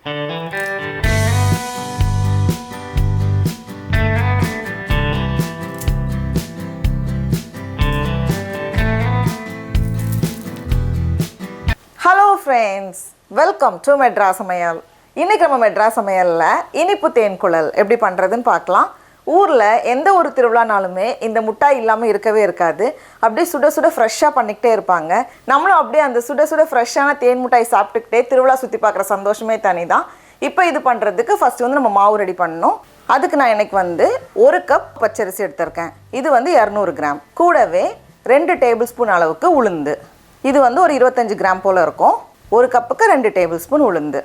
Hello friends, welcome to Madras Samayal. இன்னைக்கு நம்ம மெட்ராஸ் சமையல்ல இனிப்பு தேன்குழல் எப்படி பண்றதுன்னு பார்க்கலாம். ஊர்ல எந்த ஒரு திருவிழானாலுமே இந்த முட்டாய் இல்லாம இருக்கவே இருக்காது. அப்படியே சுட சுட ஃப்ரெஷ்ஷா பண்ணிக்கிட்டே இருப்பாங்க. நம்மளும் அப்படியே அந்த சுட சுட ஃப்ரெஷ்ஷான தேன் முட்டாய் சாப்பிட்டுக்கிட்டே திருவிழா சுத்தி பார்க்குற சந்தோஷமே தனிதான். இப்போ இது பண்றதுக்கு ஃபர்ஸ்ட் வந்து நம்ம மாவு ரெடி பண்ணணும். அதுக்கு நான் இன்னைக்கு வந்து 1 கப் பச்சரிசி எடுத்துர்க்கேன். இது வந்து 200 கிராம். கூடவே 2 டேபிள் ஸ்பூன் அளவுக்கு உளுந்து. இது வந்து ஒரு 25 கிராம் போல இருக்கும். 1 கப்புக்கு 2 டேபிள் ஸ்பூன் உளுந்து.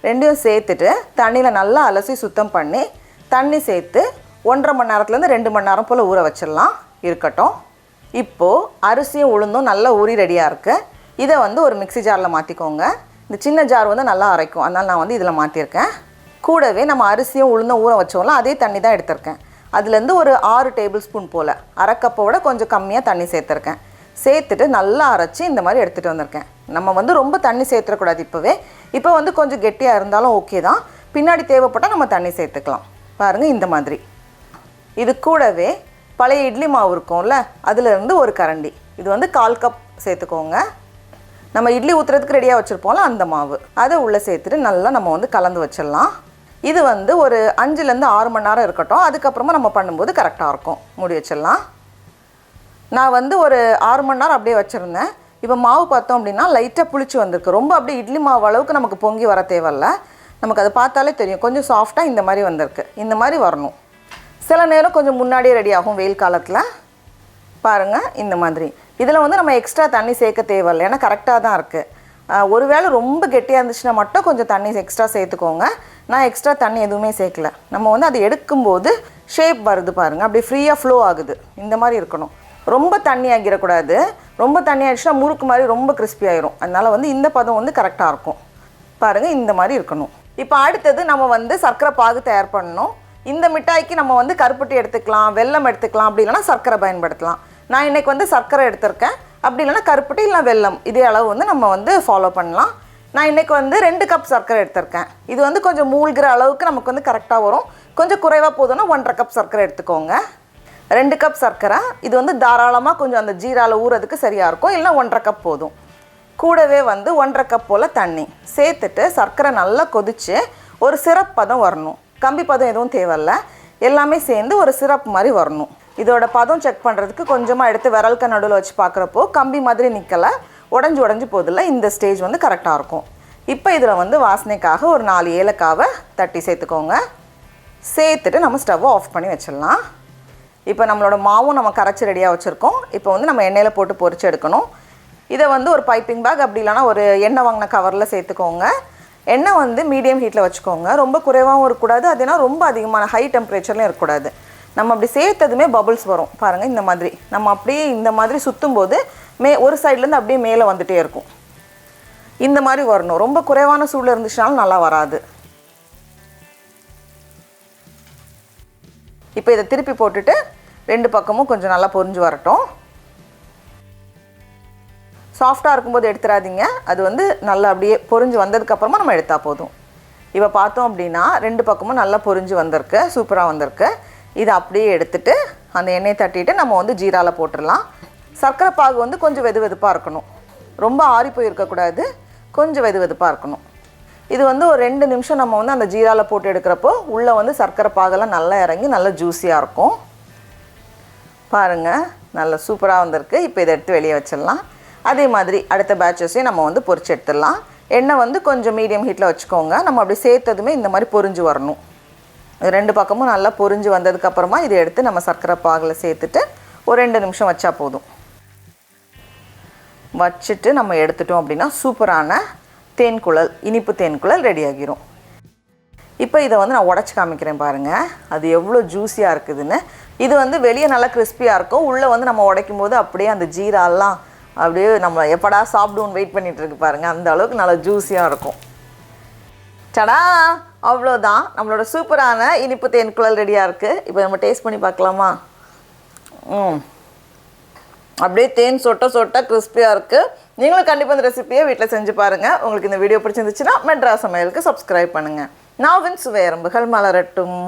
ரெண்டையும் சேர்த்துட்டு தண்ணியில் நல்லா அலசி சுத்தம் பண்ணி தண்ணி சேர்த்து 1.5 மணி நேரத்துலேருந்து 2 மணி நேரம் போல் ஊற வச்சிடலாம். இருக்கட்டும். இப்போது அரிசியும் உளுந்தும் நல்லா ஊறி ரெடியாக இருக்குது. இதை வந்து ஒரு மிக்ஸி ஜாரில் மாற்றிக்கோங்க. இந்த சின்ன ஜார் வந்து நல்லா அரைக்கும், அதனால் நான் வந்து இதில் மாற்றிருக்கேன். கூடவே நம்ம அரிசியும் உளுந்தும் ஊற வச்சோம்ல அதே தண்ணி தான் எடுத்திருக்கேன். அதுலேருந்து ஒரு 6 டேபிள் ஸ்பூன் போல், அரை கப்பை விட கொஞ்சம் கம்மியாக தண்ணி சேர்த்துருக்கேன். சேர்த்துட்டு நல்லா அரைச்சி இந்த மாதிரி எடுத்துகிட்டு வந்திருக்கேன். நம்ம வந்து ரொம்ப தண்ணி சேர்த்துடக்கூடாது இப்போவே. இப்போ வந்து கொஞ்சம் கெட்டியாக இருந்தாலும் ஓகே தான். பின்னாடி தேவைப்பட்டால் நம்ம தண்ணி சேர்த்துக்கலாம். பாருங்கள் இந்த மாதிரி. இது கூடவே பழைய இட்லி மாவு இருக்கும்ல, அதிலேருந்து ஒரு கரண்டி, இது வந்து 1/4 கப் சேர்த்துக்கோங்க. நம்ம இட்லி ஊற்றுறதுக்கு ரெடியாக வச்சுருப்போம்ல அந்த மாவு, அதை உள்ளே சேர்த்துட்டு நல்லா நம்ம வந்து கலந்து வச்சிடலாம். இது வந்து ஒரு 5லேருந்து 6 மணி நேரம் இருக்கட்டும். அதுக்கப்புறமா நம்ம பண்ணும்போது கரெக்டாக இருக்கும். மூடி வச்சிடலாம். நான் வந்து ஒரு 6 மணி நேரம் அப்படியே வச்சுருந்தேன். இப்போ மாவு பார்த்தோம் அப்படின்னா லைட்டாக புளிச்சு வந்திருக்கு. ரொம்ப அப்படியே இட்லி மாவு அளவுக்கு நமக்கு பொங்கி வர தேவையில்ல. நமக்கு அதை பார்த்தாலே தெரியும். கொஞ்சம் சாஃப்டாக இந்த மாதிரி வந்திருக்கு. இந்த மாதிரி வரணும். சில நேரம் கொஞ்சம் முன்னாடியே ரெடி ஆகும் வெயில் காலத்தில். பாருங்கள் இந்த மாதிரி. இதில் வந்து நம்ம எக்ஸ்ட்ரா தண்ணி சேர்க்க தேவையில்லை, ஏன்னா கரெக்டாக தான் இருக்குது. ஒருவேளை ரொம்ப கெட்டியாக இருந்துச்சுன்னா மட்டும் கொஞ்சம் தண்ணி எக்ஸ்ட்ரா சேர்த்துக்கோங்க. நான் எக்ஸ்ட்ரா தண்ணி எதுவுமே சேர்க்கல. நம்ம வந்து அதை எடுக்கும்போது ஷேப் வருது பாருங்கள், அப்படியே ஃப்ரீயாக ஃப்ளோ ஆகுது. இந்த மாதிரி இருக்கணும். ரொம்ப தண்ணி ஆகிடக்கூடாது. ரொம்ப தண்ணி ஆகிடுச்சுன்னா முறுக்கு மாதிரி ரொம்ப கிறிஸ்பி ஆயிரும். அதனால் வந்து இந்த பதம் வந்து கரெக்டாக இருக்கும். பாருங்கள் இந்த மாதிரி இருக்கணும். இப்போ அடுத்தது நம்ம வந்து சர்க்கரை பாகு தயார் பண்ணணும். இந்த மிட்டாய்க்கு நம்ம வந்து கருப்பட்டி எடுத்துக்கலாம், வெல்லம் எடுத்துக்கலாம், அப்படி இல்லைனா சர்க்கரை பயன்படுத்தலாம். நான் இன்றைக்கி வந்து சர்க்கரை எடுத்திருக்கேன். அப்படி இல்லைனா கருப்பட்டி இல்லை வெல்லம், இதே அளவு வந்து நம்ம வந்து ஃபாலோ பண்ணலாம். நான் இன்றைக்கி வந்து 2 கப் சர்க்கரை எடுத்திருக்கேன். இது வந்து கொஞ்சம் மூழ்கிற அளவுக்கு நமக்கு வந்து கரெக்டாக வரும். கொஞ்சம் குறைவாக போதும்னா 1.5 கப் சர்க்கரை எடுத்துக்கோங்க. 2 கப் சர்க்கரை. இது வந்து தாராளமாக கொஞ்சம் அந்த ஜீராவில் ஊறதுக்கு சரியாக இருக்கும். இல்லைனா 1.5 கப் போதும். கூடவே வந்து 1.5 கப் போல் தண்ணி சேர்த்துட்டு சர்க்கரை நல்லா கொதித்து ஒரு சிரப் பதம் வரணும். கம்பி பதம் எதுவும் தேவையில்ல. எல்லாமே சேர்ந்து ஒரு சிரப் மாதிரி வரணும். இதோட பதம் செக் பண்ணுறதுக்கு கொஞ்சமாக எடுத்து விரல்க நடுவில் வச்சு பார்க்குறப்போ கம்பி மாதிரி நிற்கலை, உடஞ்சி போதில்லை. இந்த ஸ்டேஜ் வந்து கரெக்டாக இருக்கும். இப்போ இதில் வந்து வாசனைக்காக ஒரு 4 ஏலக்காவை தட்டி சேர்த்துக்கோங்க. சேர்த்துட்டு நம்ம ஸ்டவ்வை ஆஃப் பண்ணி வச்சிடலாம். இப்போ நம்மளோட மாவும் நம்ம கரைச்சி ரெடியாக வச்சுருக்கோம். இப்போ வந்து நம்ம எண்ணெயில் போட்டு பொரிச்சு எடுக்கணும். இதை வந்து ஒரு பைப்பிங் பேக் அப்படி இல்லைனா ஒரு எண்ணெய் வாங்கின கவரில் சேர்த்துக்கோங்க. எண்ணெய் வந்து மீடியம் ஹீட்டில் வச்சுக்கோங்க. ரொம்ப குறைவாகவும் இருக்கக்கூடாது, அதுனா ரொம்ப அதிகமான ஹை டெம்பரேச்சர்லையும் இருக்கக்கூடாது. நம்ம அப்படி சேர்த்ததுமே பபுள்ஸ் வரும் பாருங்கள் இந்த மாதிரி. நம்ம அப்படியே இந்த மாதிரி சுற்றும்போது ஒரு சைட்லேருந்து அப்படியே மேலே வந்துகிட்டே இருக்கும். இந்த மாதிரி வரணும். ரொம்ப குறைவான சூடில் இருந்துச்சுனாலும் நல்லா வராது. இப்போ இதை திருப்பி போட்டுட்டு 2 பக்கமும் கொஞ்சம் நல்லா பொரிஞ்சு வரட்டும். சாஃப்டாக இருக்கும்போது எடுத்துடாதீங்க. அது வந்து நல்லா அப்படியே பொரிஞ்சு வந்ததுக்கப்புறமா நம்ம எடுத்தால் போதும். இப்போ பார்த்தோம் அப்படின்னா 2 பக்கமும் நல்லா பொரிஞ்சு வந்திருக்கு, சூப்பராக வந்திருக்கு. இதை அப்படியே எடுத்துகிட்டு அந்த எண்ணெயை தட்டிட்டு நம்ம வந்து ஜீராவில் போட்டுடலாம். சர்க்கரை பாகு வந்து கொஞ்சம் வெதுப்பாக இருக்கணும். ரொம்ப ஆறி போய் இருக்கக்கூடாது, கொஞ்சம் வெதுப்பாக இருக்கணும். இது வந்து ஒரு 2 நிமிஷம் நம்ம வந்து அந்த ஜீராவில் போட்டு எடுக்கிறப்போ உள்ளே வந்து சர்க்கரை பாகெல்லாம் நல்லா இறங்கி நல்லா ஜூஸியாக இருக்கும். பாருங்கள் நல்லா சூப்பராக வந்திருக்கு. இப்போ இதை எடுத்து வெளியே வச்சிடலாம். அதே மாதிரி அடுத்த பேட்சஸையும் நம்ம வந்து பொரிச்சு எடுத்துடலாம். எண்ணெய் வந்து கொஞ்சம் மீடியம் ஹீட்டில் வச்சுக்கோங்க. நம்ம அப்படி சேர்த்ததுமே இந்த மாதிரி பொரிஞ்சு வரணும். 2 பக்கமும் நல்லா பொரிஞ்சு வந்ததுக்கப்புறமா இதை எடுத்து நம்ம சர்க்கரை பாகில் சேர்த்துட்டு ஒரு 2 நிமிஷம் வச்சா போதும். வச்சுட்டு நம்ம எடுத்துட்டோம் அப்படின்னா சூப்பரான தேன்குழல், இனிப்பு தேன்குழல் ரெடி ஆகிரும். இப்போ இதை வந்து நான் உடச்சி காமிக்கிறேன் பாருங்கள், அது எவ்வளோ ஜூஸியாக இருக்குதுன்னு. இது வந்து வெளியே நல்லா கிறிஸ்பியாக இருக்கும். உள்ளே வந்து நம்ம உடைக்கும் போது அப்படியே அந்த ஜீராலாம் அப்படியே நம்ம எப்படா சாப்பிடுவோன்னு வெயிட் பண்ணிகிட்டு இருக்கு பாருங்கள். அந்த அளவுக்கு நல்லா ஜூஸியாக இருக்கும். சடா, அவ்வளோதான். நம்மளோட சூப்பரான இனிப்பு தேன்குழல் ரெடியாக இருக்குது. இப்போ நம்ம டேஸ்ட் பண்ணி பார்க்கலாமா? அப்படியே தேன் சொட்ட சொட்ட கிறிஸ்பியாக இருக்குது. நீங்களும் கண்டிப்பாக இந்த ரெசிபியை வீட்டில் செஞ்சு பாருங்கள். உங்களுக்கு இந்த வீடியோ பிடிச்சிருந்துச்சுன்னா மெட்ராஸ் சமையலுக்கு சப்ஸ்கிரைப் பண்ணுங்கள். நாவின் சுவையரம்புகள் மலரட்டும்.